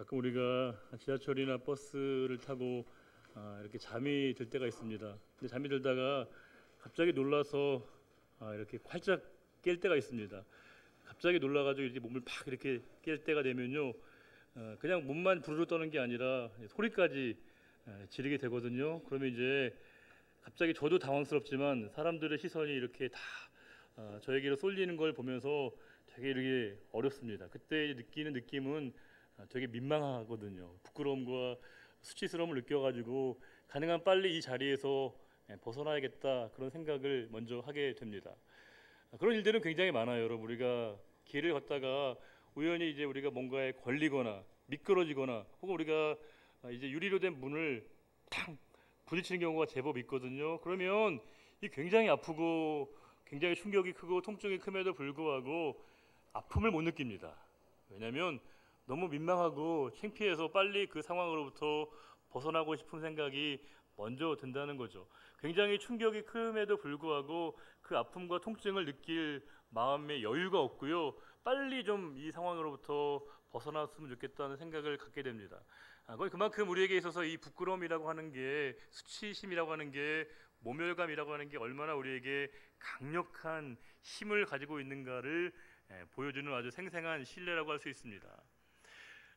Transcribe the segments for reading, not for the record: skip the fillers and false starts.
가끔 우리가 지하철이나 버스를 타고 이렇게 잠이 들 때가 있습니다. 근데 잠이 들다가 갑자기 놀라서 이렇게 활짝 깰 때가 있습니다. 갑자기 놀라가지고 이렇게 몸을 팍 이렇게 깰 때가 되면요, 그냥 몸만 부르르 떠는 게 아니라 소리까지 지르게 되거든요. 그러면 이제 갑자기 저도 당황스럽지만 사람들의 시선이 이렇게 다 저에게로 쏠리는 걸 보면서 되게 이렇게 어렵습니다. 그때 느끼는 느낌은 되게 민망하거든요. 부끄러움과 수치스러움을 느껴가지고 가능한 빨리 이 자리에서 벗어나야겠다, 그런 생각을 먼저 하게 됩니다. 그런 일들은 굉장히 많아요. 여러분, 우리가 길을 걷다가 우연히 이제 우리가 뭔가에 걸리거나 미끄러지거나 혹은 우리가 이제 유리로 된 문을 탕 부딪히는 경우가 제법 있거든요. 그러면 이 굉장히 아프고 굉장히 충격이 크고 통증이 큼에도 불구하고 아픔을 못 느낍니다. 왜냐하면 너무 민망하고 창피해서 빨리 그 상황으로부터 벗어나고 싶은 생각이 먼저 든다는 거죠. 굉장히 충격이 큼에도 불구하고 그 아픔과 통증을 느낄 마음의 여유가 없고요, 빨리 좀 이 상황으로부터 벗어났으면 좋겠다는 생각을 갖게 됩니다. 그만큼 우리에게 있어서 이 부끄러움이라고 하는 게, 수치심이라고 하는 게, 모멸감이라고 하는 게 얼마나 우리에게 강력한 힘을 가지고 있는가를 보여주는 아주 생생한 신뢰라고 할 수 있습니다.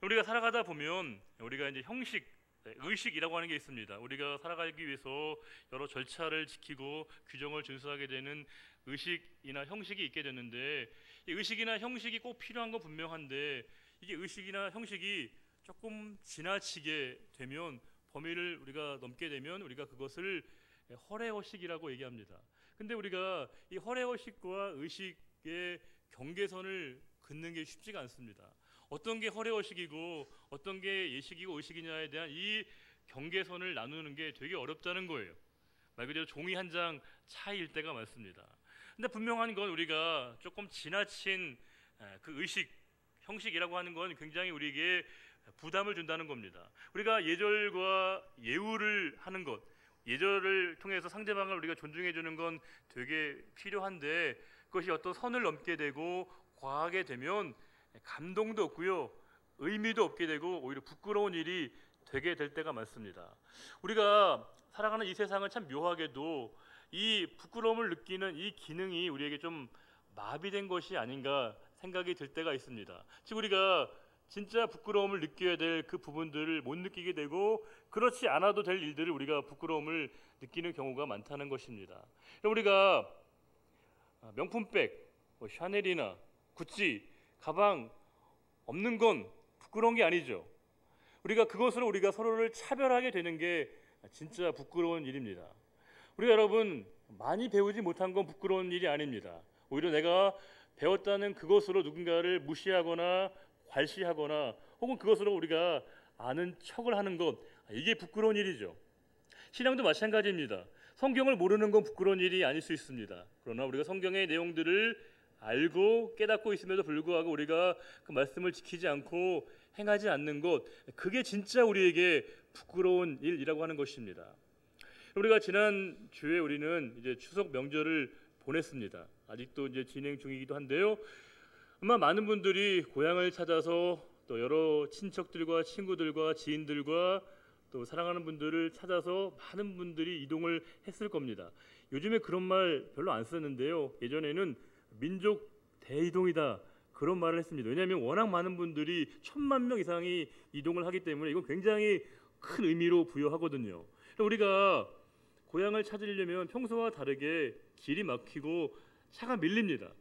우리가 살아가다 보면 우리가 이제 형식, 의식이라고 하는 게 있습니다. 우리가 살아가기 위해서 여러 절차를 지키고 규정을 준수하게 되는 의식이나 형식이 있게 되는데, 이 의식이나 형식이 꼭 필요한 건 분명한데, 이게 의식이나 형식이 조금 지나치게 되면, 범위를 우리가 넘게 되면 우리가 그것을 허례허식이라고 얘기합니다. 근데 우리가 이 허례허식과 의식의 경계선을 긋는 게 쉽지가 않습니다. 어떤 게 허례허식이고 어떤 게 예식이고 의식이냐에 대한 이 경계선을 나누는 게 되게 어렵다는 거예요. 말 그대로 종이 한 장 차이일 때가 많습니다. 근데 분명한 건 우리가 조금 지나친 그 의식, 형식이라고 하는 건 굉장히 우리에게 부담을 준다는 겁니다. 우리가 예절과 예우를 하는 것, 예절을 통해서 상대방을 우리가 존중해 주는 건 되게 필요한데, 그것이 어떤 선을 넘게 되고 과하게 되면 감동도 없고요, 의미도 없게 되고 오히려 부끄러운 일이 되게 될 때가 많습니다. 우리가 살아가는 이 세상은 참 묘하게도 이 부끄러움을 느끼는 이 기능이 우리에게 좀 마비된 것이 아닌가 생각이 들 때가 있습니다. 즉 우리가 진짜 부끄러움을 느껴야 될 그 부분들을 못 느끼게 되고, 그렇지 않아도 될 일들을 우리가 부끄러움을 느끼는 경우가 많다는 것입니다. 우리가 명품백, 샤넬이나 구찌 가방 없는 건 부끄러운 게 아니죠. 우리가 그것으로 우리가 서로를 차별하게 되는 게 진짜 부끄러운 일입니다. 우리가 여러분 많이 배우지 못한 건 부끄러운 일이 아닙니다. 오히려 내가 배웠다는 그것으로 누군가를 무시하거나 괄시하거나 혹은 그것으로 우리가 아는 척을 하는 것, 이게 부끄러운 일이죠. 신앙도 마찬가지입니다. 성경을 모르는 건 부끄러운 일이 아닐 수 있습니다. 그러나 우리가 성경의 내용들을 알고 깨닫고 있음에도 불구하고 우리가 그 말씀을 지키지 않고 행하지 않는 것, 그게 진짜 우리에게 부끄러운 일이라고 하는 것입니다. 우리가 지난 주에 우리는 이제 추석 명절을 보냈습니다. 아직도 이제 진행 중이기도 한데요. 아마 많은 분들이 고향을 찾아서 또 여러 친척들과 친구들과 지인들과 또 사랑하는 분들을 찾아서 많은 분들이 이동을 했을 겁니다. 요즘에 그런 말 별로 안 쓰는데요, 예전에는 민족 대이동이다, 그런 말을 했습니다. 왜냐하면 워낙 많은 분들이 1000만 명 이상이 이동을 하기 때문에 이건 굉장히 큰 의미로 부여하거든요. 우리가 고향을 찾으려면 평소와 다르게 길이 막히고 차가 밀립니다.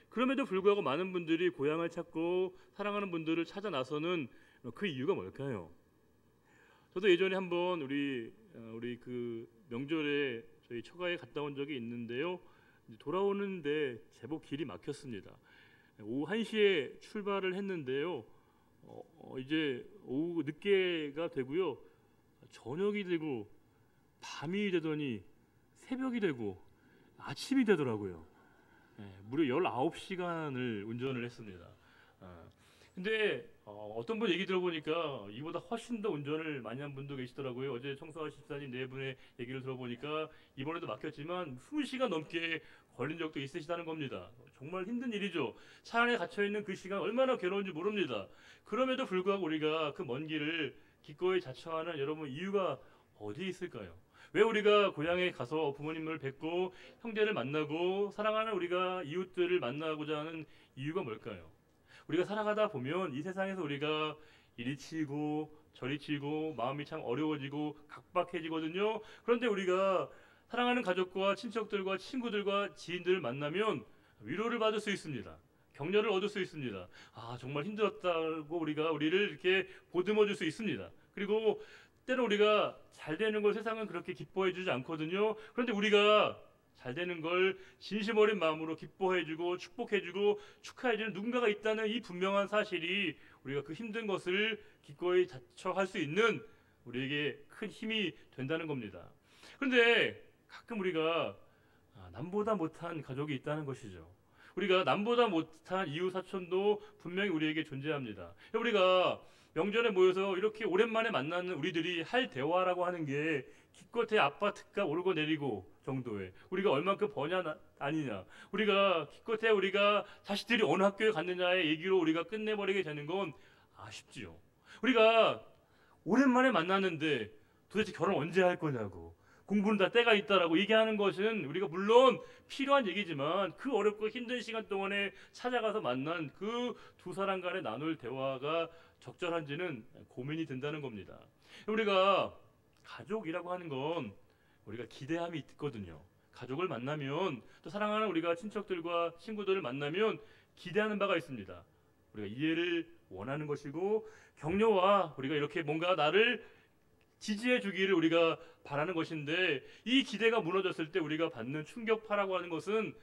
그럼에도 불구하고 많은 분들이 고향을 찾고 사랑하는 분들을 찾아 나서는 그 이유가 뭘까요? 저도 예전에 한번 우리 그 명절에 저희 처가에 갔다 온 적이 있는데요. 돌아오는데 제법 길이 막혔습니다. 오후 1시에 출발을 했는데요. 이제 오후 늦게가 되고요, 저녁이 되고 밤이 되더니 새벽이 되고 아침이 되더라고요. 무려 19시간을 운전을 했습니다. 근데 어떤 분 얘기 들어보니까 이보다 훨씬 더 운전을 많이 한 분도 계시더라고요. 어제 청소하 집사님 네 분의 얘기를 들어보니까 이번에도 막혔지만 20시간 넘게 걸린 적도 있으시다는 겁니다. 정말 힘든 일이죠. 차 안에 갇혀있는 그 시간 얼마나 괴로운지 모릅니다. 그럼에도 불구하고 우리가 그 먼 길을 기꺼이 자처하는 여러분 이유가 어디에 있을까요? 왜 우리가 고향에 가서 부모님을 뵙고 형제를 만나고 사랑하는 우리가 이웃들을 만나고자 하는 이유가 뭘까요? 우리가 살아가다 보면 이 세상에서 우리가 이리 치이고 저리 치이고 마음이 참 어려워지고 각박해지거든요. 그런데 우리가 사랑하는 가족과 친척들과 친구들과 지인들을 만나면 위로를 받을 수 있습니다. 격려를 얻을 수 있습니다. 아, 정말 힘들었다고 우리를 이렇게 보듬어 줄 수 있습니다. 그리고 때로 우리가 잘 되는 걸 세상은 그렇게 기뻐해 주지 않거든요. 그런데 우리가 잘 되는 걸 진심 어린 마음으로 기뻐해 주고 축복해 주고 축하해 주는 누군가가 있다는 이 분명한 사실이 우리가 그 힘든 것을 기꺼이 자처할 수 있는 우리에게 큰 힘이 된다는 겁니다. 그런데 가끔 우리가 남보다 못한 가족이 있다는 것이죠. 우리가 남보다 못한 이웃 사촌도 분명히 우리에게 존재합니다. 우리가 명절에 모여서 이렇게 오랜만에 만나는 우리들이 할 대화라고 하는 게 기껏해 아파트값 오르고 내리고 정도에 우리가 얼만큼 버냐 아니냐, 우리가 기껏해 우리가 자식들이 어느 학교에 갔느냐의 얘기로 우리가 끝내버리게 되는 건 아쉽지요. 우리가 오랜만에 만났는데 도대체 결혼 언제 할 거냐고, 공부는 다 때가 있다라고 얘기하는 것은 우리가 물론 필요한 얘기지만 그 어렵고 힘든 시간 동안에 찾아가서 만난 그 두 사람 간에 나눌 대화가 적절한지는 고민이 된다는 겁니다. 우리가 가족이라고 하는 건 우리가 기대함이 있거든요. 가족을 만나면, 또 사랑하는 우리가 친척들과 친구들을 만나면 기대하는 바가 있습니다. 우리가 이해를 원하는 것이고 격려와 우리가 이렇게 뭔가 나를 지지해 주기를 우리가 바라는 것인데, 이 기대가 무너졌을 때 우리가 받는 충격파라고 하는 것은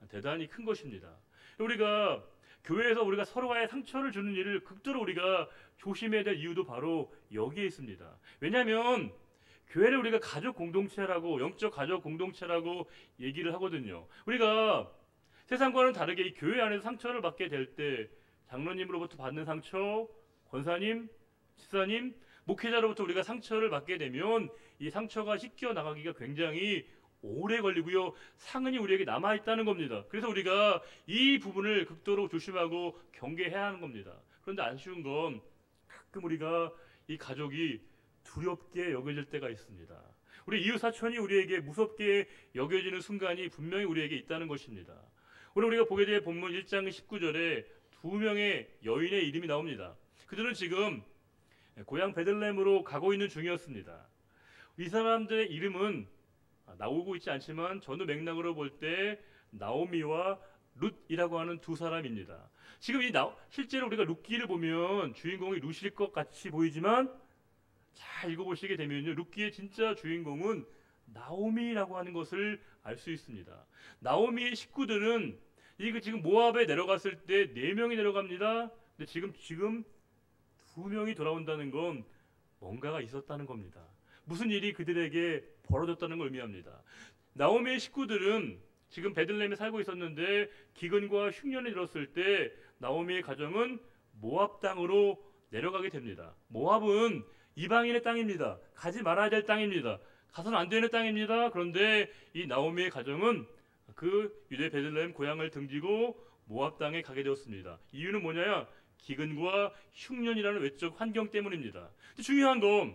대단히 큰 것입니다. 우리가 교회에서 우리가 서로의 상처를 주는 일을 극도로 우리가 조심해야 될 이유도 바로 여기에 있습니다. 왜냐하면 교회를 우리가 가족 공동체라고, 영적 가족 공동체라고 얘기를 하거든요. 우리가 세상과는 다르게 이 교회 안에서 상처를 받게 될 때 장로님으로부터 받는 상처, 권사님, 집사님, 목회자로부터 우리가 상처를 받게 되면 이 상처가 씻겨 나가기가 굉장히 오래 걸리고요, 상흔이 우리에게 남아있다는 겁니다. 그래서 우리가 이 부분을 극도로 조심하고 경계해야 하는 겁니다. 그런데 아쉬운 건 가끔 우리가 이 가족이 두렵게 여겨질 때가 있습니다. 우리 이웃 사촌이 우리에게 무섭게 여겨지는 순간이 분명히 우리에게 있다는 것입니다. 오늘 우리가 보게 될 본문 1장 19절에 두 명의 여인의 이름이 나옵니다. 그들은 지금 고향 베들레헴으로 가고 있는 중이었습니다. 이 사람들의 이름은 나오고 있지 않지만 전후 맥락으로 볼 때 나오미와 룻이라고 하는 두 사람입니다. 지금 실제로 우리가 룻기를 보면 주인공이 룻일 것 같이 보이지만 잘 읽어보시게 되면요, 룻기의 진짜 주인공은 나오미라고 하는 것을 알 수 있습니다. 나오미의 식구들은 지금 모압에 내려갔을 때 4명이 내려갑니다. 근데 지금 2명이 돌아온다는 건 뭔가가 있었다는 겁니다. 무슨 일이 그들에게 벌어졌다는 걸 의미합니다. 나오미의 식구들은 지금 베들레헴에 살고 있었는데 기근과 흉년이 들었을 때 나오미의 가정은 모압 땅으로 내려가게 됩니다. 모압은 이방인의 땅입니다. 가지 말아야 될 땅입니다. 가서는 안 되는 땅입니다. 그런데 이 나오미의 가정은 그 유대 베들레헴 고향을 등지고 모압 땅에 가게 되었습니다. 이유는 뭐냐? 기근과 흉년이라는 외적 환경 때문입니다. 중요한 건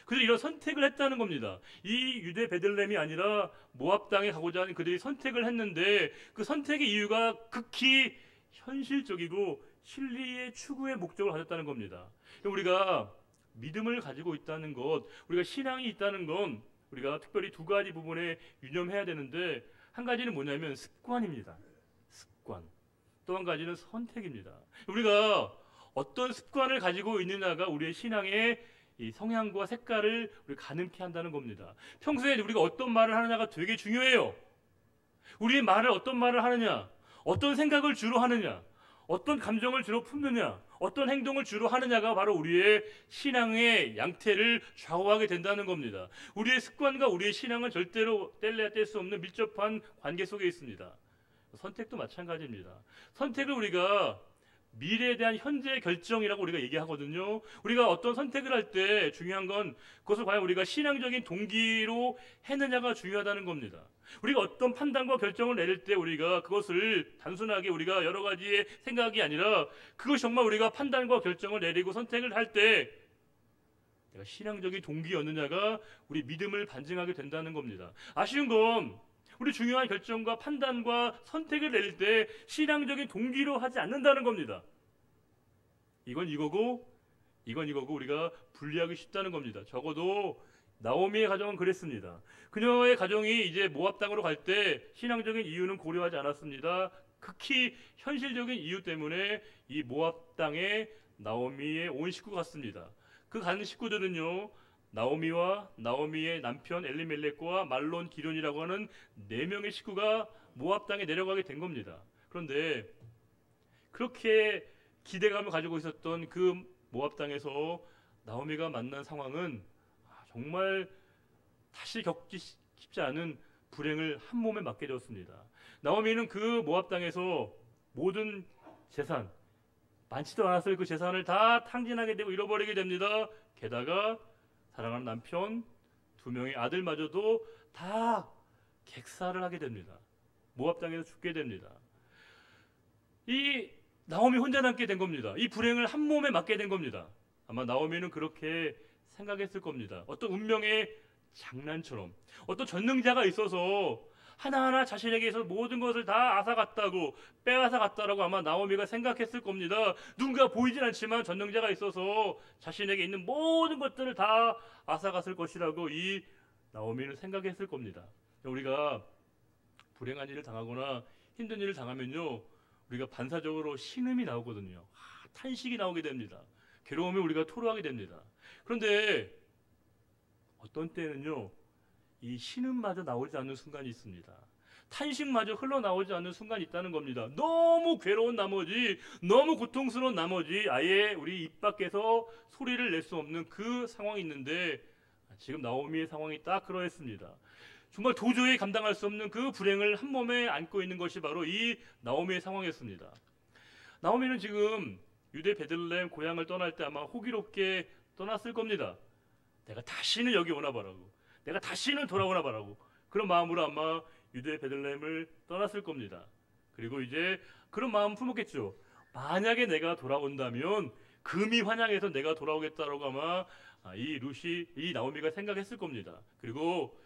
그들이 이런 선택을 했다는 겁니다. 이 유대 베들레헴이 아니라 모압 땅에 가고자 하는 그들이 선택을 했는데, 그 선택의 이유가 극히 현실적이고 진리의 추구의 목적을 가졌다는 겁니다. 우리가 믿음을 가지고 있다는 것, 우리가 신앙이 있다는 건 우리가 특별히 두 가지 부분에 유념해야 되는데, 한 가지는 뭐냐면 습관입니다. 습관. 또 한 가지는 선택입니다. 우리가 어떤 습관을 가지고 있느냐가 우리의 신앙의 이 성향과 색깔을 우리 가늠케 한다는 겁니다. 평소에 우리가 어떤 말을 하느냐가 되게 중요해요. 우리의 어떤 말을 하느냐, 어떤 생각을 주로 하느냐, 어떤 감정을 주로 품느냐, 어떤 행동을 주로 하느냐가 바로 우리의 신앙의 양태를 좌우하게 된다는 겁니다. 우리의 습관과 우리의 신앙은 절대로 뗄래야 뗄 수 없는 밀접한 관계 속에 있습니다. 선택도 마찬가지입니다. 선택을 우리가 미래에 대한 현재의 결정이라고 우리가 얘기하거든요. 우리가 어떤 선택을 할 때 중요한 건 그것을 과연 우리가 신앙적인 동기로 했느냐가 중요하다는 겁니다. 우리가 어떤 판단과 결정을 내릴 때 우리가 그것을 단순하게 우리가 여러 가지의 생각이 아니라 그것이 정말 우리가 판단과 결정을 내리고 선택을 할 때 내가 신앙적인 동기였느냐가 우리 믿음을 반증하게 된다는 겁니다. 아쉬운 건 우리 중요한 결정과 판단과 선택을 내릴 때 신앙적인 동기로 하지 않는다는 겁니다. 이건 이거고 우리가 분리하기 쉽다는 겁니다. 적어도 나오미의 가정은 그랬습니다. 그녀의 가정이 이제 모압 땅으로 갈 때 신앙적인 이유는 고려하지 않았습니다. 극히 현실적인 이유 때문에 이 모압 땅에 나오미의 온 식구가 갔습니다. 그 가는 식구들은요, 나오미와 나오미의 남편 엘리멜렉과 말론 기론이라고 하는 4명의 식구가 모압 땅에 내려가게 된 겁니다. 그런데 그렇게 기대감을 가지고 있었던 그 모압 땅에서 나오미가 만난 상황은 정말 다시 겪기 쉽지 않은 불행을 한 몸에 맞게 되었습니다. 나오미는 그 모압 땅에서 모든 재산, 많지도 않았을 그 재산을 다 탕진하게 되고 잃어버리게 됩니다. 게다가 사랑하는 남편 2명의 아들마저도 다 객사를 하게 됩니다. 모압 땅에서 죽게 됩니다. 이 나오미 혼자 남게 된 겁니다. 이 불행을 한 몸에 맞게 된 겁니다. 아마 나오미는 그렇게 생각했을 겁니다. 어떤 운명의 장난처럼 어떤 전능자가 있어서 하나하나 자신에게서 모든 것을 다 앗아갔다고 빼앗아갔다라고 아마 나오미가 생각했을 겁니다. 누군가 보이진 않지만 전능자가 있어서 자신에게 있는 모든 것들을 다 앗아갔을 것이라고 이 나오미는 생각했을 겁니다. 우리가 불행한 일을 당하거나 힘든 일을 당하면요, 우리가 반사적으로 신음이 나오거든요. 탄식이 나오게 됩니다. 괴로움에 우리가 토로하게 됩니다. 그런데 어떤 때는요, 이 신음마저 나오지 않는 순간이 있습니다. 탄식마저 흘러나오지 않는 순간이 있다는 겁니다. 너무 괴로운 나머지, 너무 고통스러운 나머지 아예 우리 입 밖에서 소리를 낼 수 없는 그 상황이 있는데 지금 나오미의 상황이 딱 그러했습니다. 정말 도저히 감당할 수 없는 그 불행을 한 몸에 안고 있는 것이 바로 이 나오미의 상황이었습니다. 나오미는 지금 유대 베들레헴 고향을 떠날 때 아마 호기롭게 떠났을 겁니다. 내가 다시는 여기 오나 봐라고, 내가 다시는 돌아오나 봐라고, 그런 마음으로 아마 유대 베들레헴을 떠났을 겁니다. 그리고 이제 그런 마음 품었겠죠. 만약에 내가 돌아온다면 금이 환영해서 내가 돌아오겠다라고 아마 이 나오미가 생각했을 겁니다. 그리고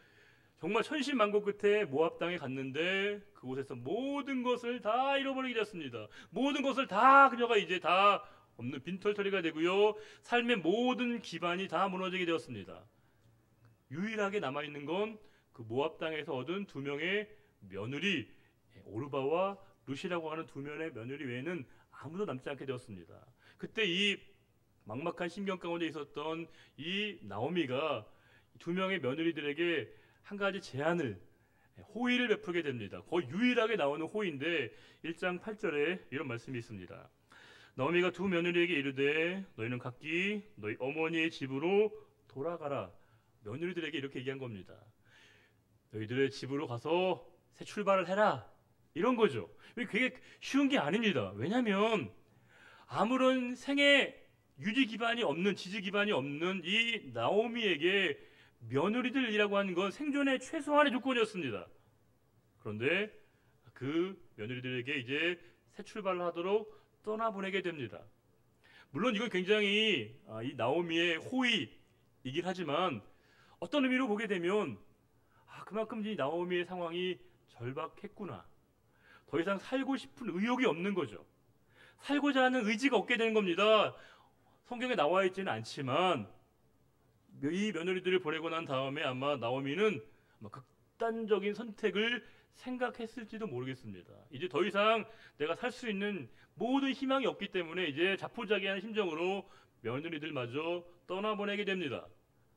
정말 천신만고 끝에 모압 땅에 갔는데 그곳에서 모든 것을 다 잃어버리게 되었습니다. 모든 것을 다 그녀가 이제 다 없는 빈털터리가 되고요, 삶의 모든 기반이 다 무너지게 되었습니다. 유일하게 남아있는 건 그 모압 땅에서 얻은 2명의 며느리, 오르바와 룻이라고 하는 2명의 며느리 외에는 아무도 남지 않게 되었습니다. 그때 이 막막한 심경 가운데 있었던 이 나오미가 2명의 며느리들에게 한 가지 제안을, 호의를 베풀게 됩니다. 거의 유일하게 나오는 호의인데 1장 8절에 이런 말씀이 있습니다. 나오미가 2 며느리에게 이르되 너희는 각기 너희 어머니의 집으로 돌아가라. 며느리들에게 이렇게 얘기한 겁니다. 너희들의 집으로 가서 새 출발을 해라, 이런 거죠. 그게 쉬운 게 아닙니다. 왜냐하면 아무런 생애 유지 기반이 없는, 지지 기반이 없는 이 나오미에게 며느리들이라고 하는 건 생존의 최소한의 조건이었습니다. 그런데 그 며느리들에게 이제 새 출발을 하도록 떠나보내게 됩니다. 물론 이건 굉장히 이 나오미의 호의이긴 하지만 어떤 의미로 보게 되면 그만큼 이 나오미의 상황이 절박했구나, 더 이상 살고 싶은 의욕이 없는 거죠. 살고자 하는 의지가 없게 되는 겁니다. 성경에 나와 있지는 않지만 이 며느리들을 보내고 난 다음에 아마 나오미는 극단적인 선택을 생각했을지도 모르겠습니다. 이제 더 이상 내가 살 수 있는 모든 희망이 없기 때문에 이제 자포자기한 심정으로 며느리들마저 떠나보내게 됩니다.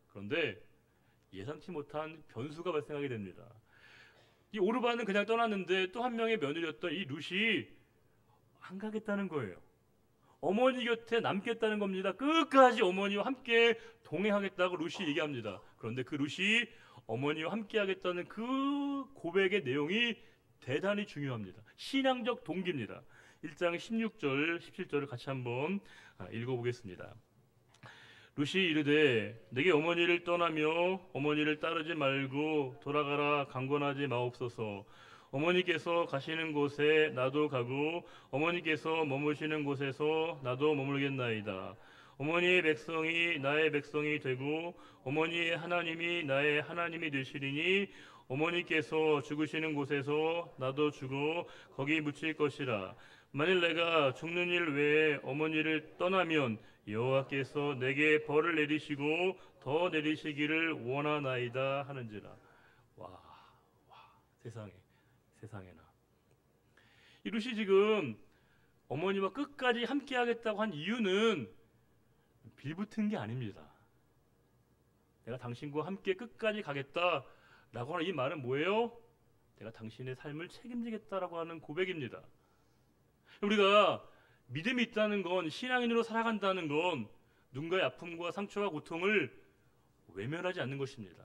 그런데 예상치 못한 변수가 발생하게 됩니다. 이 오르바는 그냥 떠났는데 또 한 명의 며느리였던 이 룻이 안 가겠다는 거예요. 어머니 곁에 남겠다는 겁니다. 끝까지 어머니와 함께 동행하겠다고 룻이 얘기합니다. 그런데 그 룻이 어머니와 함께 하겠다는 그 고백의 내용이 대단히 중요합니다. 신앙적 동기입니다. 1장 16절, 17절을 같이 한번 읽어보겠습니다. 룻이 이르되 내게 어머니를 떠나며 어머니를 따르지 말고 돌아가라 강권하지 마옵소서. 어머니께서 가시는 곳에 나도 가고 어머니께서 머무시는 곳에서 나도 머물겠나이다. 어머니의 백성이 나의 백성이 되고 어머니의 하나님이 나의 하나님이 되시리니 어머니께서 죽으시는 곳에서 나도 죽어 거기 묻힐 것이라. 만일 내가 죽는 일 외에 어머니를 떠나면 여호와께서 내게 벌을 내리시고 더 내리시기를 원하나이다 하는지라. 와, 세상에나. 이 룻이 지금 어머니와 끝까지 함께 하겠다고 한 이유는 빌붙은 게 아닙니다. 내가 당신과 함께 끝까지 가겠다라고 하는 이 말은 뭐예요? 내가 당신의 삶을 책임지겠다라고 하는 고백입니다. 우리가 믿음이 있다는 건, 신앙인으로 살아간다는 건 누군가의 아픔과 상처와 고통을 외면하지 않는 것입니다.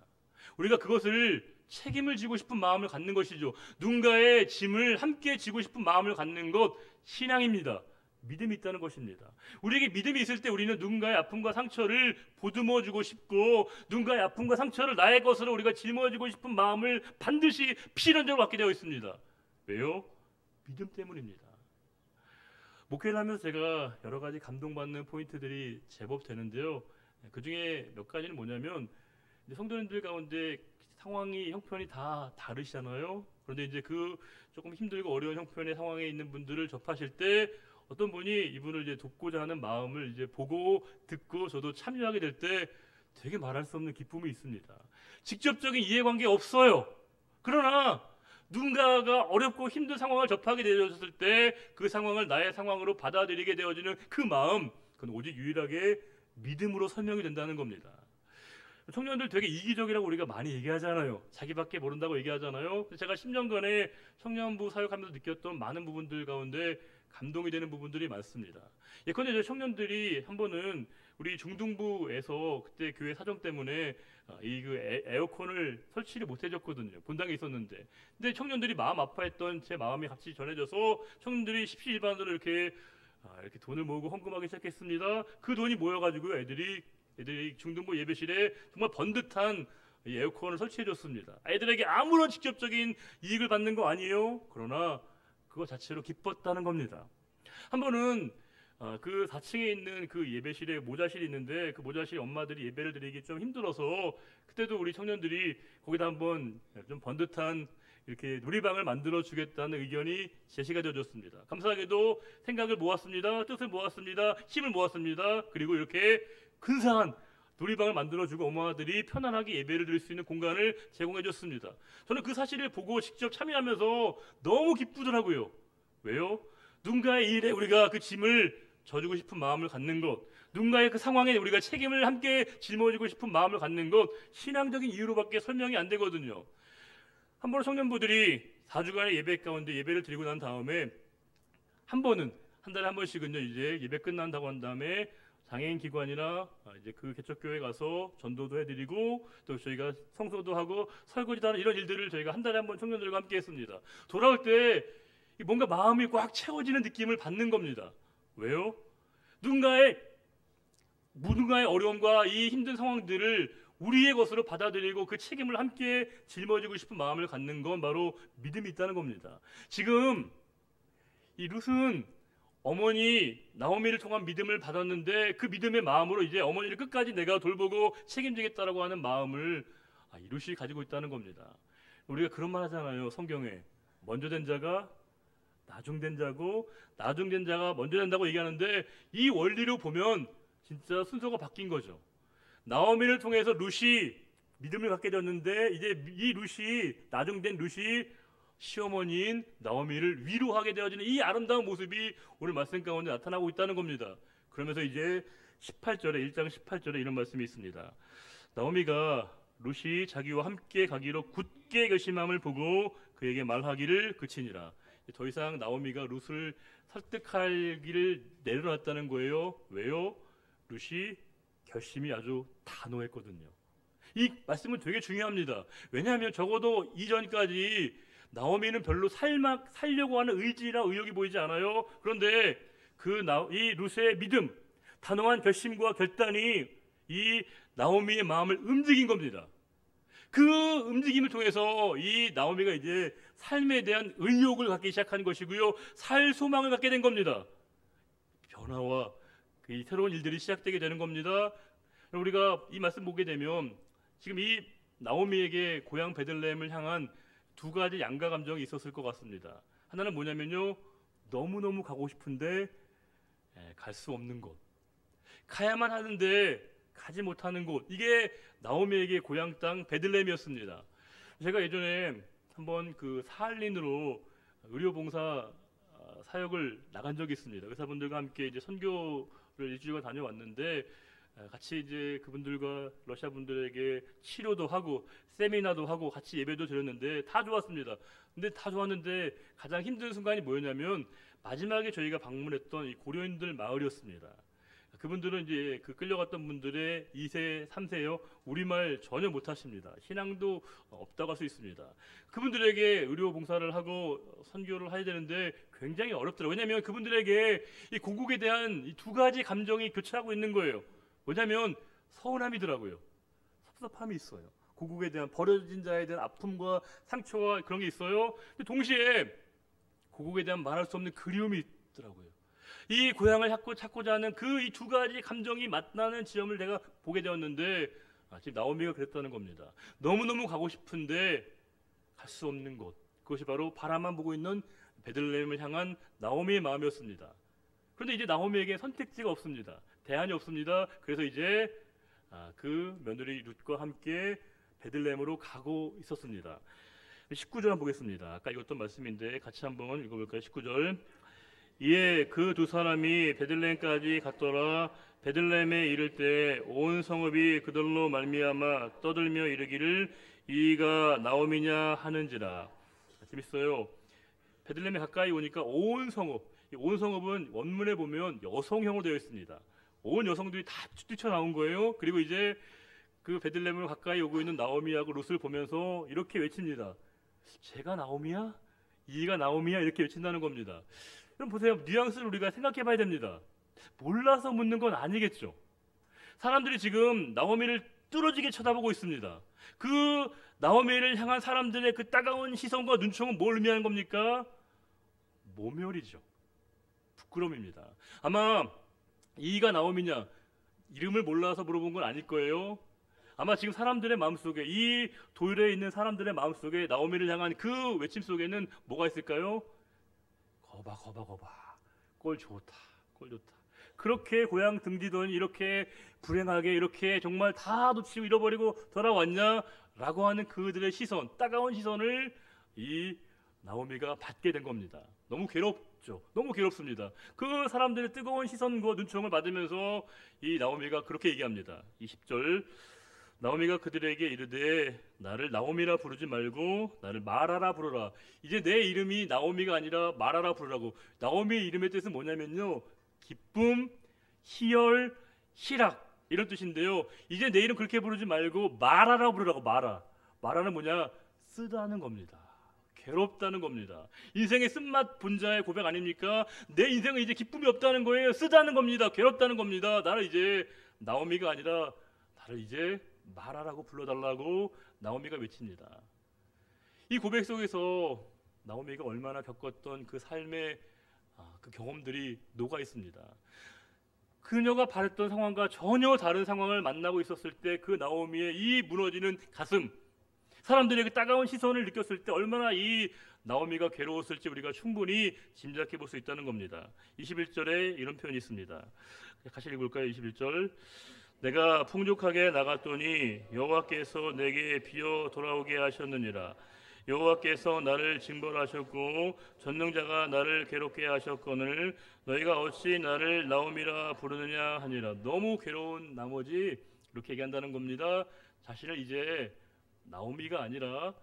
우리가 그것을 책임을 지고 싶은 마음을 갖는 것이죠. 누군가의 짐을 함께 지고 싶은 마음을 갖는 것, 신앙입니다. 믿음이 있다는 것입니다. 우리에게 믿음이 있을 때 우리는 누군가의 아픔과 상처를 보듬어주고 싶고 누군가의 아픔과 상처를 나의 것으로 우리가 짊어지고 싶은 마음을 반드시 필연적으로 갖게 되어 있습니다. 왜요? 믿음 때문입니다. 목회를 하면서 제가 여러 가지 감동받는 포인트들이 제법 되는데요. 그 중에 몇 가지는 뭐냐면, 성도님들 가운데 상황이, 형편이 다 다르시잖아요. 그런데 이제 그 조금 힘들고 어려운 형편의 상황에 있는 분들을 접하실 때 어떤 분이 이분을 이제 돕고자 하는 마음을 이제 보고 듣고 저도 참여하게 될 때 되게 말할 수 없는 기쁨이 있습니다. 직접적인 이해관계 없어요. 그러나 누군가가 어렵고 힘든 상황을 접하게 되어졌을 때 그 상황을 나의 상황으로 받아들이게 되어지는 그 마음, 그건 오직 유일하게 믿음으로 설명이 된다는 겁니다. 청년들 되게 이기적이라고 우리가 많이 얘기하잖아요. 자기밖에 모른다고 얘기하잖아요. 제가 10년간의 청년부 사역하면서 느꼈던 많은 부분들 가운데 감동이 되는 부분들이 많습니다. 예컨대 저희 청년들이 한 번은 우리 중등부에서 그때 교회 사정 때문에 에어컨을 설치를 못 해줬거든요. 본당에 있었는데. 근데 청년들이 마음 아파했던 제 마음이 같이 전해져서 청년들이 십시일반으로 이렇게 돈을 모으고 헌금하기 시작했습니다. 그 돈이 모여가지고 애들이 중등부 예배실에 정말 번듯한 에어컨을 설치해줬습니다. 애들에게 아무런 직접적인 이익을 받는 거 아니에요. 그러나 그거 자체로 기뻤다는 겁니다. 한 번은 그 4층에 있는 그 예배실에 모자실이 있는데 그 모자실 엄마들이 예배를 드리기 좀 힘들어서 그때도 우리 청년들이 거기다 한번 좀 번듯한 이렇게 놀이방을 만들어 주겠다는 의견이 제시가 되어졌습니다. 감사하게도 생각을 모았습니다. 뜻을 모았습니다. 힘을 모았습니다. 그리고 이렇게 근사한 놀이방을 만들어주고 엄마들이 편안하게 예배를 드릴 수 있는 공간을 제공해줬습니다. 저는 그 사실을 보고 직접 참여하면서 너무 기쁘더라고요. 왜요? 누군가의 일에 우리가 그 짐을 져주고 싶은 마음을 갖는 것, 누군가의 그 상황에 우리가 책임을 함께 짊어지고 싶은 마음을 갖는 것, 신앙적인 이유로밖에 설명이 안 되거든요. 한 번 청년부들이 4주간의 예배 가운데 예배를 드리고 난 다음에 한 달에 한 번씩은요, 이제 예배 끝난다고 한 다음에 장애인 기관이나 이제 그 개척교회 가서 전도도 해드리고 또 저희가 성소도 하고 설거지도 하는 이런 일들을 저희가 한 달에 한 번 청년들과 함께 했습니다. 돌아올 때 뭔가 마음이 꽉 채워지는 느낌을 받는 겁니다. 왜요? 누군가의 어려움과 이 힘든 상황들을 우리의 것으로 받아들이고 그 책임을 함께 짊어지고 싶은 마음을 갖는 건 바로 믿음이 있다는 겁니다. 지금 이 룻은 어머니 나오미를 통한 믿음을 받았는데 그 믿음의 마음으로 이제 어머니를 끝까지 내가 돌보고 책임지겠다라고 하는 마음을 이 룻이 가지고 있다는 겁니다. 우리가 그런 말 하잖아요. 성경에 먼저 된 자가 나중된 자고 나중된 자가 먼저 된다고 얘기하는데 이 원리로 보면 진짜 순서가 바뀐 거죠. 나오미를 통해서 룻이 믿음을 갖게 되었는데 이제 이 룻이 나중된 룻이 시어머니인 나오미를 위로하게 되어지는 이 아름다운 모습이 오늘 말씀 가운데 나타나고 있다는 겁니다. 그러면서 이제 18절에 1장 18절에 이런 말씀이 있습니다. 나오미가 룻이 자기와 함께 가기로 굳게 결심함을 보고 그에게 말하기를 그치니라. 더 이상 나오미가 룻을 설득하기를 내려놨다는 거예요. 왜요? 룻이 결심이 아주 단호했거든요. 이 말씀은 되게 중요합니다. 왜냐하면 적어도 이전까지 나오미는 별로 살려고 하는 의지나 의욕이 보이지 않아요. 그런데 이 룻의 믿음, 단호한 결심과 결단이 이 나오미의 마음을 움직인 겁니다. 그 움직임을 통해서 이 나오미가 이제 삶에 대한 의욕을 갖기 시작한 것이고요, 살 소망을 갖게 된 겁니다. 변화와 이 새로운 일들이 시작되게 되는 겁니다. 우리가 이 말씀 보게 되면 지금 이 나오미에게 고향 베들레헴을 향한 두 가지 양가 감정이 있었을 것 같습니다. 하나는 뭐냐면요, 너무너무 가고 싶은데 갈 수 없는 곳, 가야만 하는데 가지 못하는 곳, 이게 나오미에게 고향 땅 베들레헴이었습니다. 제가 예전에 한번 그 사할린으로 의료봉사 사역을 나간 적이 있습니다. 의사분들과 함께 이제 선교를 일주일간 다녀왔는데, 같이 이제 그분들과 러시아 분들에게 치료도 하고 세미나도 하고 같이 예배도 드렸는데 다 좋았습니다. 근데 다 좋았는데 가장 힘든 순간이 뭐였냐면 마지막에 저희가 방문했던 이 고려인들 마을이었습니다. 그분들은 이제 그 끌려갔던 분들의 2세, 3세요. 우리말 전혀 못하십니다. 신앙도 없다고 할 수 있습니다. 그분들에게 의료 봉사를 하고 선교를 해야 되는데 굉장히 어렵더라고요. 왜냐하면 그분들에게 이 고국에 대한 이 두 가지 감정이 교차하고 있는 거예요. 뭐냐면 서운함이더라고요. 섭섭함이 있어요. 고국에 대한, 버려진 자에 대한 아픔과 상처와 그런 게 있어요. 근데 동시에 고국에 대한 말할 수 없는 그리움이 있더라고요. 이 고향을 찾고자 하는 그 이 두 가지 감정이 만나는 지점을 내가 보게 되었는데, 지금 나오미가 그랬다는 겁니다. 너무너무 가고 싶은데 갈 수 없는 곳, 그것이 바로 바라만 보고 있는 베들레헴을 향한 나오미의 마음이었습니다. 그런데 이제 나오미에게 선택지가 없습니다. 대안이 없습니다. 그래서 이제 그 며느리 룻과 함께 베들레헴으로 가고 있었습니다. 19절 한번 보겠습니다. 아까 읽었던 말씀인데 같이 한번 읽어볼까요? 19절. 이에 그 두 사람이 베들레헴까지 갔더라. 베들레헴에 이를 때 온 성읍이 그들로 말미암아 떠들며 이르기를 이가 나오미냐 하는지라. 재밌어요. 베들레헴에 가까이 오니까 온 성읍, 이 온 성읍은 원문에 보면 여성형으로 되어 있습니다. 온 여성들이 다 뛰쳐나온 거예요. 그리고 이제 그 베들레헴을 가까이 오고 있는 나오미하고 룻을 보면서 이렇게 외칩니다. 제가 나오미야? 이가 나오미야? 이렇게 외친다는 겁니다. 그럼 보세요. 뉘앙스를 우리가 생각해 봐야 됩니다. 몰라서 묻는 건 아니겠죠. 사람들이 지금 나오미를 뚫어지게 쳐다보고 있습니다. 그 나오미를 향한 사람들의 그 따가운 시선과 눈총은 뭘 의미하는 겁니까? 모멸이죠. 부끄러움입니다. 아마 이가 나오미냐, 이름을 몰라서 물어본 건 아닐 거예요. 아마 지금 사람들의 마음속에, 이 도율에 있는 사람들의 마음속에 나오미를 향한 그 외침 속에는 뭐가 있을까요? 거봐 꼴 좋다, 꼴 좋다. 그렇게 고향 등지더니 이렇게 불행하게 이렇게 정말 다 놓치고 잃어버리고 돌아왔냐? 라고 하는 그들의 시선, 따가운 시선을 이 나오미가 받게 된 겁니다. 너무 괴롭죠. 너무 괴롭습니다. 그 사람들의 뜨거운 시선과 눈총을 받으면서 이 나오미가 그렇게 얘기합니다. 20절. 나오미가 그들에게 이르되 나를 나오미라 부르지 말고 나를 마라라 부르라. 이제 내 이름이 나오미가 아니라 마라라 부르라고. 나오미의 이름의 뜻은 뭐냐면요, 기쁨, 희열, 희락, 이런 뜻인데요. 이제 내 이름 그렇게 부르지 말고 마라라 부르라고. 마라는 뭐냐? 쓰다는 겁니다. 괴롭다는 겁니다. 인생의 쓴맛 본자의 고백 아닙니까? 내 인생은 이제 기쁨이 없다는 거예요. 쓰다는 겁니다. 괴롭다는 겁니다. 나를 이제 나오미가 아니라 나를 이제 마라라고 불러달라고 나오미가 외칩니다. 이 고백 속에서 나오미가 얼마나 겪었던 그 삶의 그 경험들이 녹아 있습니다. 그녀가 바랬던 상황과 전혀 다른 상황을 만나고 있었을 때 그 나오미의 이 무너지는 가슴, 사람들의 그 따가운 시선을 느꼈을 때 얼마나 이 나오미가 괴로웠을지 우리가 충분히 짐작해 볼 수 있다는 겁니다. 21절에 이런 표현이 있습니다. 같이 읽을까요? 21절. 내가 풍족하게 나갔더니 여호와께서 내게 비어 돌아오게 하셨느니라. 여호와께서 나를 징벌하셨고 전능자가 나를 괴롭게 하셨거늘 너희가 어찌 나를 나오미라 부르느냐 하니라. 너무 괴로운 나머지 이렇게 얘기한다는 겁니다. 자신을 이제 나오미가 아니라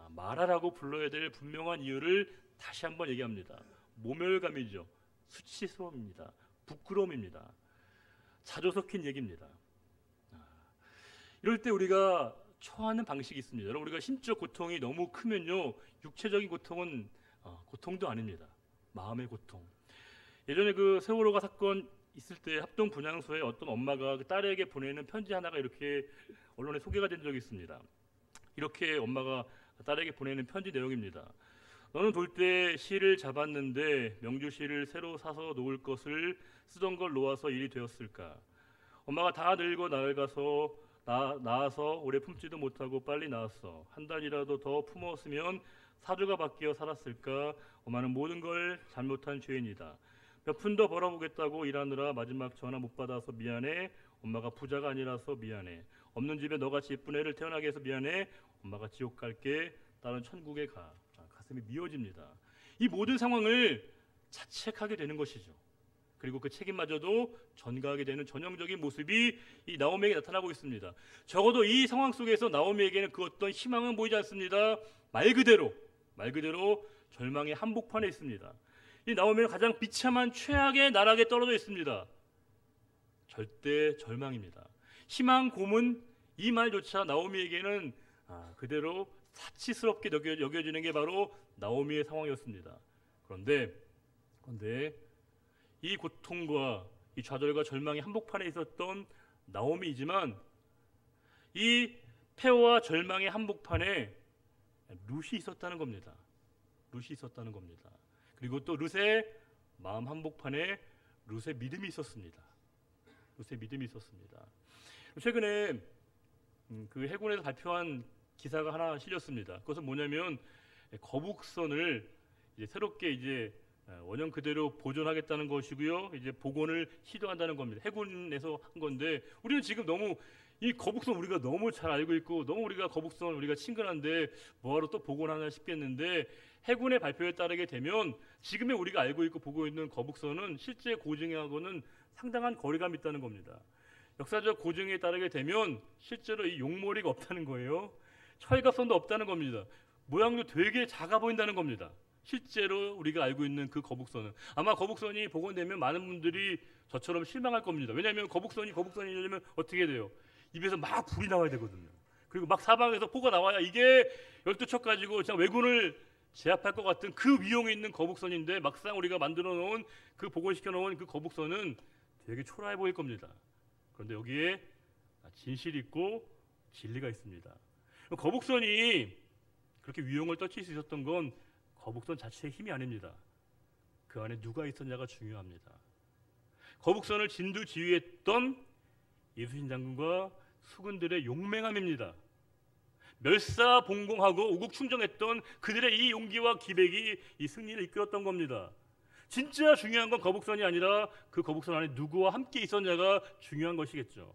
마라라고 불러야 될 분명한 이유를 다시 한번 얘기합니다. 모멸감이죠. 수치스러움입니다. 부끄러움입니다. 자주 섞인 얘기입니다. 이럴 때 우리가 처하는 방식이 있습니다. 여러분, 우리가 심적 고통이 너무 크면요, 육체적인 고통은 고통도 아닙니다. 마음의 고통. 예전에 그 세월호가 사건 있을 때 합동 분향소에 어떤 엄마가 그 딸에게 보내는 편지 하나가 이렇게 언론에 소개가 된 적이 있습니다. 이렇게 엄마가 딸에게 보내는 편지 내용입니다. 너는 돌 때 실을 잡았는데 명주실을 새로 사서 놓을 것을 쓰던 걸 놓아서 일이 되었을까? 엄마가 다 늙어 낡아서 나아서 오래 품지도 못하고 빨리 나았어. 한 달이라도 더 품었으면 사주가 바뀌어 살았을까? 엄마는 모든 걸 잘못한 죄인이다. 몇 푼 더 벌어보겠다고 일하느라 마지막 전화 못 받아서 미안해. 엄마가 부자가 아니라서 미안해. 없는 집에 너같이 예쁜 애를 태어나게 해서 미안해. 엄마가 지옥 갈게. 딸은 천국에 가. 가슴이 미어집니다. 이 모든 상황을 자책하게 되는 것이죠. 그리고 그 책임마저도 전가하게 되는 전형적인 모습이 이 나오미에게 나타나고 있습니다. 적어도 이 상황 속에서 나오미에게는 그 어떤 희망은 보이지 않습니다. 말 그대로 절망의 한복판에 있습니다. 이 나오미는 가장 비참한 최악의 나락에 떨어져 있습니다. 절대 절망입니다. 희망 고문 이 말조차 나오미에게는 그대로 사치스럽게 여겨지는 게 바로 나오미의 상황이었습니다. 그런데 이 고통과 이 좌절과 절망의 한복판에 있었던 나오미이지만 이 폐허와 절망의 한복판에 룻이 있었다는 겁니다. 그리고 또 룻의 마음 한복판에 룻의 믿음이 있었습니다. 최근에 그 해군에서 발표한 기사가 하나 실렸습니다. 그것은 뭐냐면 거북선을 새롭게 원형 그대로 보존하겠다는 것이고요. 복원을 시도한다는 겁니다. 해군에서 한 건데 우리는 지금 너무 이 거북선 우리가 너무 잘 알고 있고 너무 우리가 거북선 우리가 친근한데 뭐하러 또 복원하나 싶겠는데 해군의 발표에 따르게 되면 지금의 우리가 알고 있고 보고 있는 거북선은 실제 고증하고는 상당한 거리감이 있다는 겁니다. 역사적 고증에 따르게 되면 실제로 이 용머리가 없다는 거예요. 철갑선도 없다는 겁니다. 모양도 되게 작아 보인다는 겁니다. 실제로 우리가 알고 있는 그 거북선은 아마 거북선이 복원되면 많은 분들이 저처럼 실망할 겁니다. 왜냐하면 거북선이려면 어떻게 돼요? 입에서 막 불이 나와야 되거든요. 그리고 막 사방에서 포가 나와야 이게 12척 가지고 그냥 왜군을 제압할 것 같은 그 위용이 있는 거북선인데 막상 우리가 만들어 놓은 그 복원시켜 놓은 그 거북선은 되게 초라해 보일 겁니다. 그런데 여기에 진실이 있고 진리가 있습니다. 거북선이 그렇게 위용을 떨칠 수 있었던 건 거북선 자체의 힘이 아닙니다. 그 안에 누가 있었냐가 중요합니다. 거북선을 진두지휘했던 이순신 장군과 수군들의 용맹함입니다. 멸사봉공하고 우국충정했던 그들의 이 용기와 기백이 이 승리를 이끌었던 겁니다. 진짜 중요한 건 거북선이 아니라 그 거북선 안에 누구와 함께 있었냐가 중요한 것이겠죠.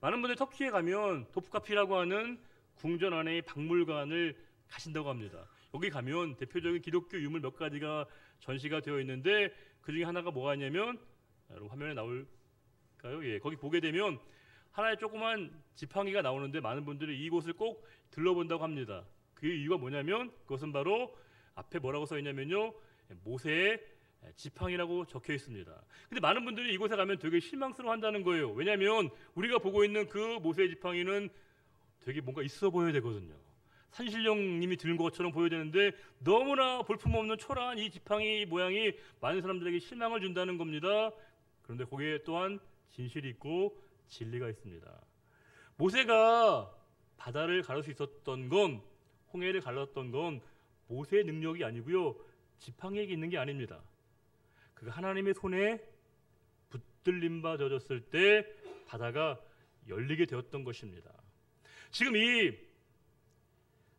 많은 분들이 터키에 가면 도프카피라고 하는 궁전 안의 박물관을 가신다고 합니다. 여기 가면 대표적인 기독교 유물 몇 가지가 전시가 되어 있는데 그 중에 하나가 뭐가 있냐면 여러분 화면에 나올까요? 예, 거기 보게 되면 하나의 조그만 지팡이가 나오는데 많은 분들이 이곳을 꼭 들러본다고 합니다. 그 이유가 뭐냐면 그것은 바로 앞에 뭐라고 써 있냐면요. 모세의 지팡이라고 적혀 있습니다. 근데 많은 분들이 이곳에 가면 되게 실망스러워 한다는 거예요. 왜냐하면 우리가 보고 있는 그 모세의 지팡이는 되게 뭔가 있어 보여야 되거든요. 산신령님이 들은 것처럼 보여야 되는데 너무나 볼품없는 초라한 이 지팡이 모양이 많은 사람들에게 실망을 준다는 겁니다. 그런데 거기에 또한 진실이 있고 진리가 있습니다. 모세가 바다를 가를 수 있었던 건 홍해를 갈랐던 건 모세의 능력이 아니고요. 지팡이에게 있는 게 아닙니다. 그가 하나님의 손에 붙들림 바 젖었을 때 바다가 열리게 되었던 것입니다. 지금 이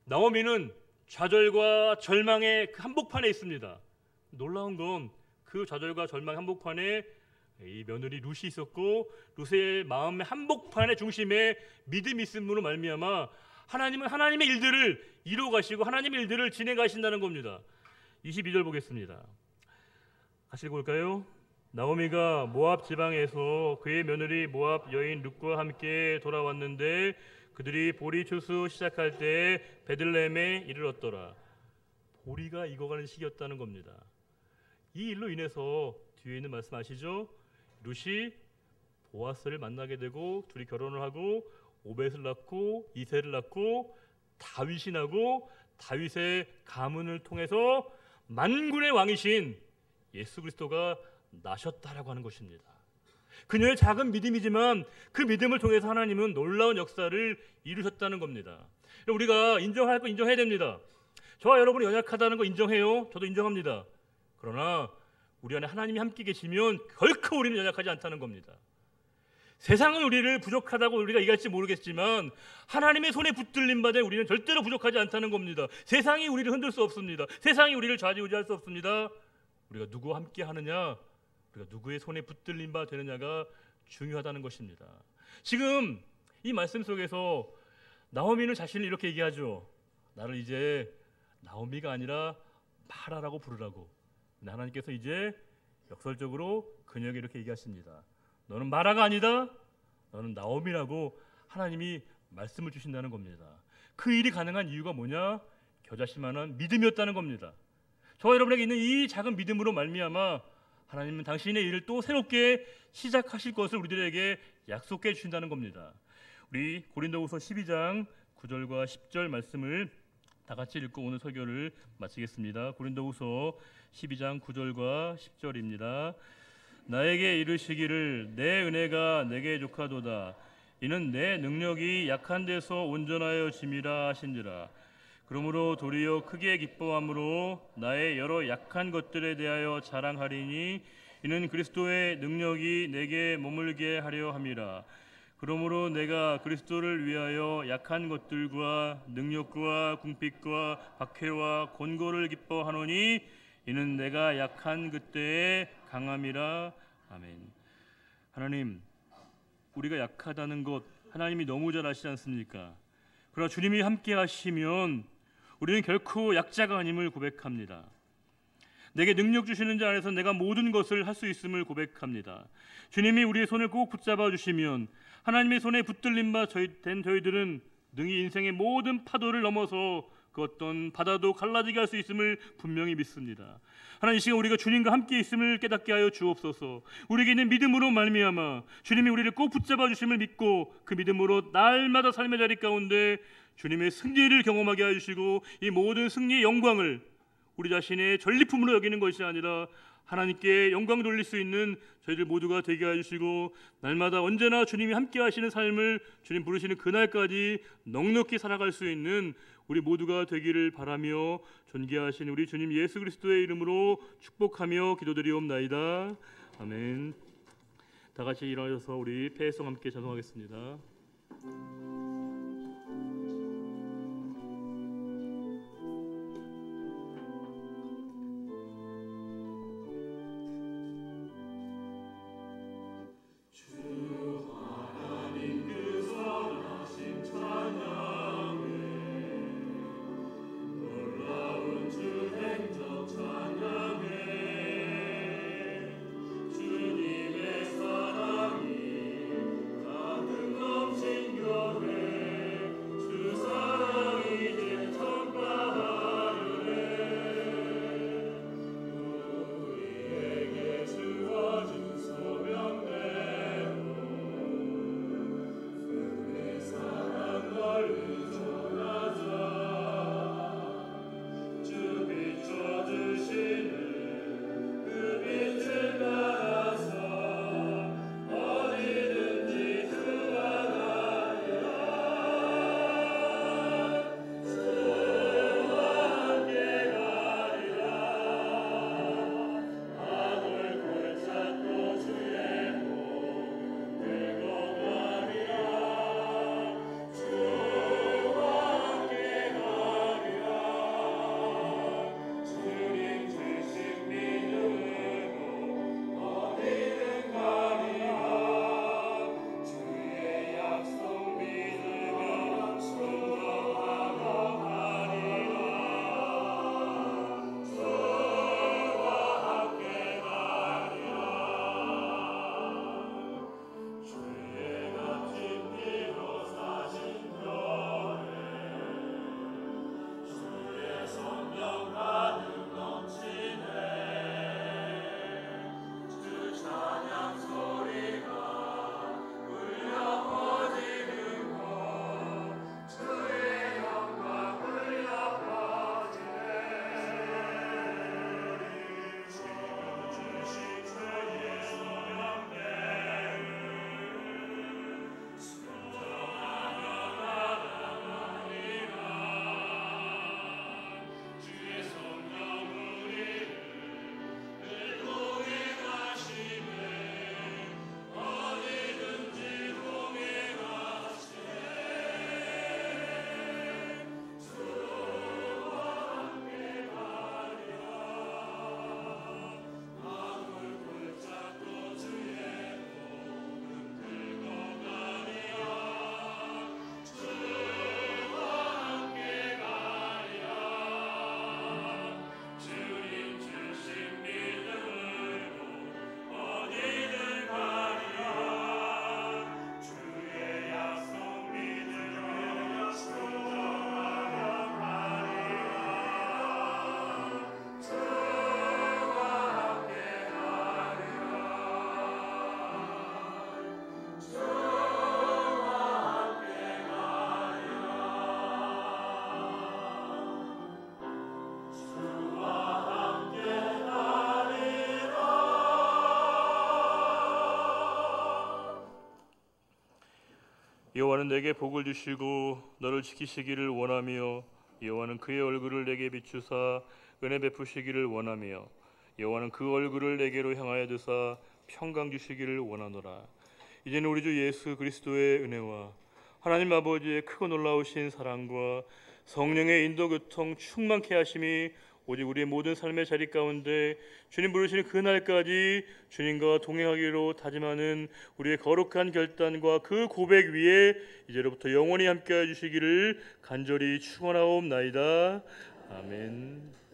나오미는 좌절과 절망의 그 한복판에 있습니다. 놀라운 건 그 좌절과 절망의 한복판에 이 며느리 룻이 있었고 룻의 마음의 한복판의 중심에 믿음이 있음으로 말미암아 하나님은 하나님의 일들을 이루어 가시고 하나님의 일들을 진행 가신다는 겁니다. 22절 보겠습니다. 같이 읽어볼까요? 나오미가 모압 지방에서 그의 며느리 모압 여인 룻과 함께 돌아왔는데 그들이 보리 추수 시작할 때 베들레헴에 이르렀더라. 보리가 익어가는 시기였다는 겁니다. 이 일로 인해서 뒤에 있는 말씀 아시죠? 룻이 보아스를 만나게 되고 둘이 결혼을 하고 오벳을 낳고 이새를 낳고 다윗이 나고 다윗의 가문을 통해서 만군의 왕이신 예수 그리스도가 나셨다라고 하는 것입니다. 그녀의 작은 믿음이지만 그 믿음을 통해서 하나님은 놀라운 역사를 이루셨다는 겁니다. 우리가 인정할 거 인정해야 됩니다. 저와 여러분이 연약하다는 거 인정해요. 저도 인정합니다. 그러나 우리 안에 하나님이 함께 계시면 결코 우리는 연약하지 않다는 겁니다. 세상은 우리를 부족하다고 우리가 얘기할지 모르겠지만 하나님의 손에 붙들림 받아 우리는 절대로 부족하지 않다는 겁니다. 세상이 우리를 흔들 수 없습니다. 세상이 우리를 좌지우지할 수 없습니다. 우리가 누구와 함께 하느냐, 우리가 누구의 손에 붙들림 바 되느냐가 중요하다는 것입니다. 지금 이 말씀 속에서 나오미는 자신을 이렇게 얘기하죠. 나를 이제 나오미가 아니라 마라라고 부르라고. 하나님께서 이제 역설적으로 그녀에게 이렇게 얘기하십니다. 너는 마라가 아니다. 너는 나오미라고 하나님이 말씀을 주신다는 겁니다. 그 일이 가능한 이유가 뭐냐? 겨자씨만한 믿음이었다는 겁니다. 저와 여러분에게 있는 이 작은 믿음으로 말미암아 하나님은 당신의 일을 또 새롭게 시작하실 것을 우리들에게 약속해 주신다는 겁니다. 우리 고린도후서 12장 9절과 10절 말씀을 다 같이 읽고 오늘 설교를 마치겠습니다. 고린도후서 12장 9절과 10절입니다. 나에게 이르시기를 내 은혜가 내게 족하도다. 이는 내 능력이 약한 데서 온전하여 짐이라 하신지라. 그러므로 도리어 크게 기뻐함으로 나의 여러 약한 것들에 대하여 자랑하리니 이는 그리스도의 능력이 내게 머물게 하려 함이라. 그러므로 내가 그리스도를 위하여 약한 것들과 능력과 궁핍과 박해와 곤고를 기뻐하노니 이는 내가 약한 그때의 강함이라. 아멘. 하나님, 우리가 약하다는 것 하나님이 너무 잘 아시지 않습니까? 그러나 주님이 함께 하시면 우리는 결코 약자가 아님을 고백합니다. 내게 능력 주시는 자 안에서 내가 모든 것을 할 수 있음을 고백합니다. 주님이 우리의 손을 꼭 붙잡아 주시면 하나님의 손에 붙들림 바 된 저희들은 능히 인생의 모든 파도를 넘어서 그 어떤 바다도 갈라지게 할 수 있음을 분명히 믿습니다. 하나님, 이 시간 우리가 주님과 함께 있음을 깨닫게 하여 주옵소서. 우리에게 있는 믿음으로 말미암아 주님이 우리를 꼭 붙잡아 주심을 믿고 그 믿음으로 날마다 삶의 자리 가운데 주님의 승리를 경험하게 하여 주시고 이 모든 승리의 영광을 우리 자신의 전리품으로 여기는 것이 아니라 하나님께 영광 돌릴 수 있는 저희들 모두가 되게 해주시고 날마다 언제나 주님이 함께 하시는 삶을 주님 부르시는 그날까지 넉넉히 살아갈 수 있는 우리 모두가 되기를 바라며 존귀하신 우리 주님 예수 그리스도의 이름으로 축복하며 기도드리옵나이다. 아멘. 다 같이 일어나셔서 우리 패송 함께 찬송하겠습니다. 주님의 사랑이 가득 여호와는 내게 복을 주시고 너를 지키시기를 원하며 여호와는 그의 얼굴을 내게 비추사 은혜 베푸시기를 원하며 여호와는 그 얼굴을 내게로 향하여 드사 평강 주시기를 원하노라. 이제는 우리 주 예수 그리스도의 은혜와 하나님 아버지의 크고 놀라우신 사랑과 성령의 인도 교통 충만케 하심이 오직 우리의 모든 삶의 자리 가운데 주님 부르시는 그날까지 주님과 동행하기로 다짐하는 우리의 거룩한 결단과 그 고백 위에 이제로부터 영원히 함께해 주시기를 간절히 축원하옵나이다. 아멘.